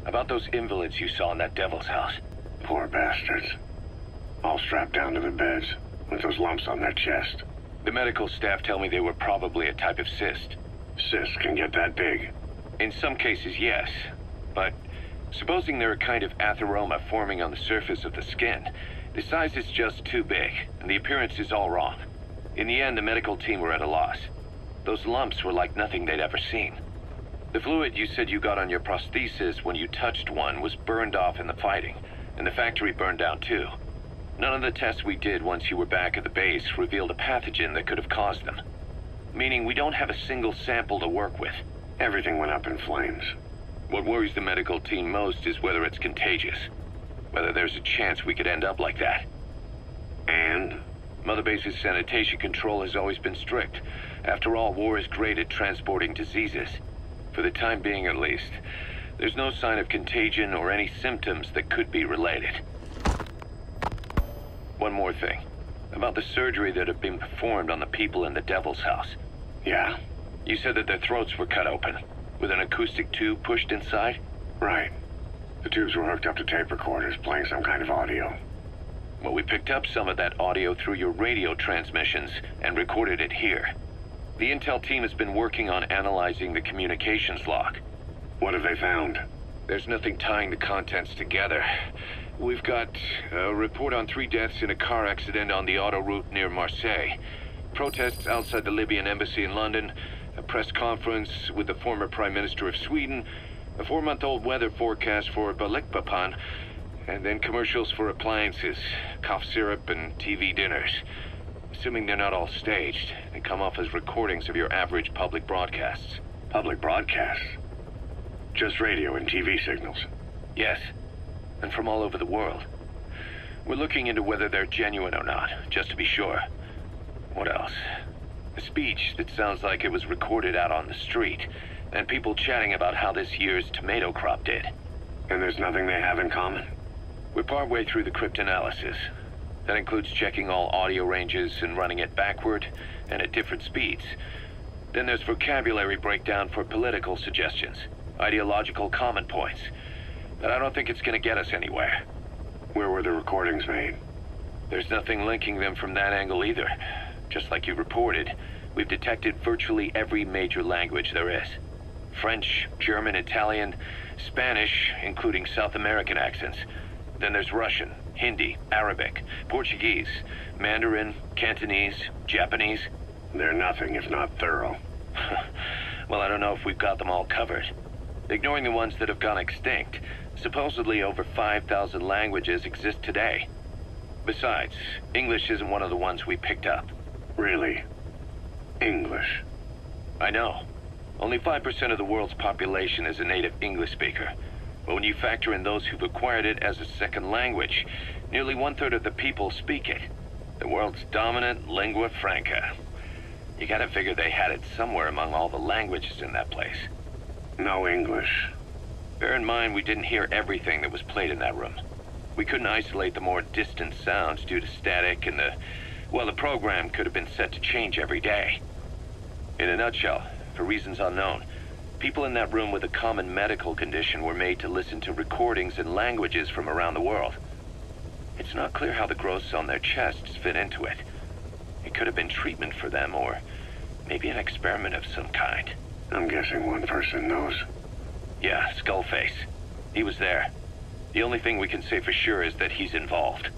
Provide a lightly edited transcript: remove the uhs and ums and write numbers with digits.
About those invalids you saw in that devil's house. Poor bastards. All strapped down to the beds, with those lumps on their chest. The medical staff tell me they were probably a type of cyst. Cysts can get that big. In some cases, yes. But supposing they're a kind of atheroma forming on the surface of the skin, the size is just too big, and the appearance is all wrong. In the end, the medical team were at a loss. Those lumps were like nothing they'd ever seen. The fluid you said you got on your prosthesis when you touched one was burned off in the fighting, and the factory burned down too. None of the tests we did once you were back at the base revealed a pathogen that could have caused them. Meaning we don't have a single sample to work with. Everything went up in flames. What worries the medical team most is whether it's contagious. Whether there's a chance we could end up like that. And? Mother Base's sanitation control has always been strict. After all, war is great at transporting diseases. For the time being, at least, there's no sign of contagion or any symptoms that could be related. One more thing. About the surgery that had been performed on the people in the Devil's House. Yeah? You said that their throats were cut open, with an acoustic tube pushed inside? Right. The tubes were hooked up to tape recorders, playing some kind of audio. Well, we picked up some of that audio through your radio transmissions and recorded it here. The intel team has been working on analyzing the communications log. What have they found? There's nothing tying the contents together. We've got a report on 3 deaths in a car accident on the autoroute near Marseille. Protests outside the Libyan embassy in London. A press conference with the former Prime Minister of Sweden. A 4-month-old weather forecast for Balikpapan. And then commercials for appliances, cough syrup, and TV dinners. Assuming they're not all staged, they come off as recordings of your average public broadcasts. Public broadcasts? Just radio and TV signals? Yes, and from all over the world. We're looking into whether they're genuine or not, just to be sure. What else? A speech that sounds like it was recorded out on the street, and people chatting about how this year's tomato crop did. And there's nothing they have in common? We're partway through the cryptanalysis. That includes checking all audio ranges and running it backward and at different speeds. Then there's vocabulary breakdown for political suggestions, ideological common points. But I don't think it's going to get us anywhere. Where were the recordings made? There's nothing linking them from that angle either. Just like you reported, we've detected virtually every major language there is. French, German, Italian, Spanish, including South American accents. Then there's Russian, Hindi, Arabic, Portuguese, Mandarin, Cantonese, Japanese. They're nothing if not thorough. Well, I don't know if we've got them all covered. Ignoring the ones that have gone extinct, supposedly over 5,000 languages exist today. Besides, English isn't one of the ones we picked up. Really? English? I know. Only 5% of the world's population is a native English speaker. But when you factor in those who've acquired it as a second language, nearly 1/3 of the people speak it. The world's dominant lingua franca. You gotta figure they had it somewhere among all the languages in that place. No English. Bear in mind, we didn't hear everything that was played in that room. We couldn't isolate the more distant sounds due to static, and the program could have been set to change every day. In a nutshell, for reasons unknown, people in that room with a common medical condition were made to listen to recordings in languages from around the world. It's not clear how the growths on their chests fit into it. It could have been treatment for them, or maybe an experiment of some kind. I'm guessing one person knows. Yeah, Skullface. He was there. The only thing we can say for sure is that he's involved.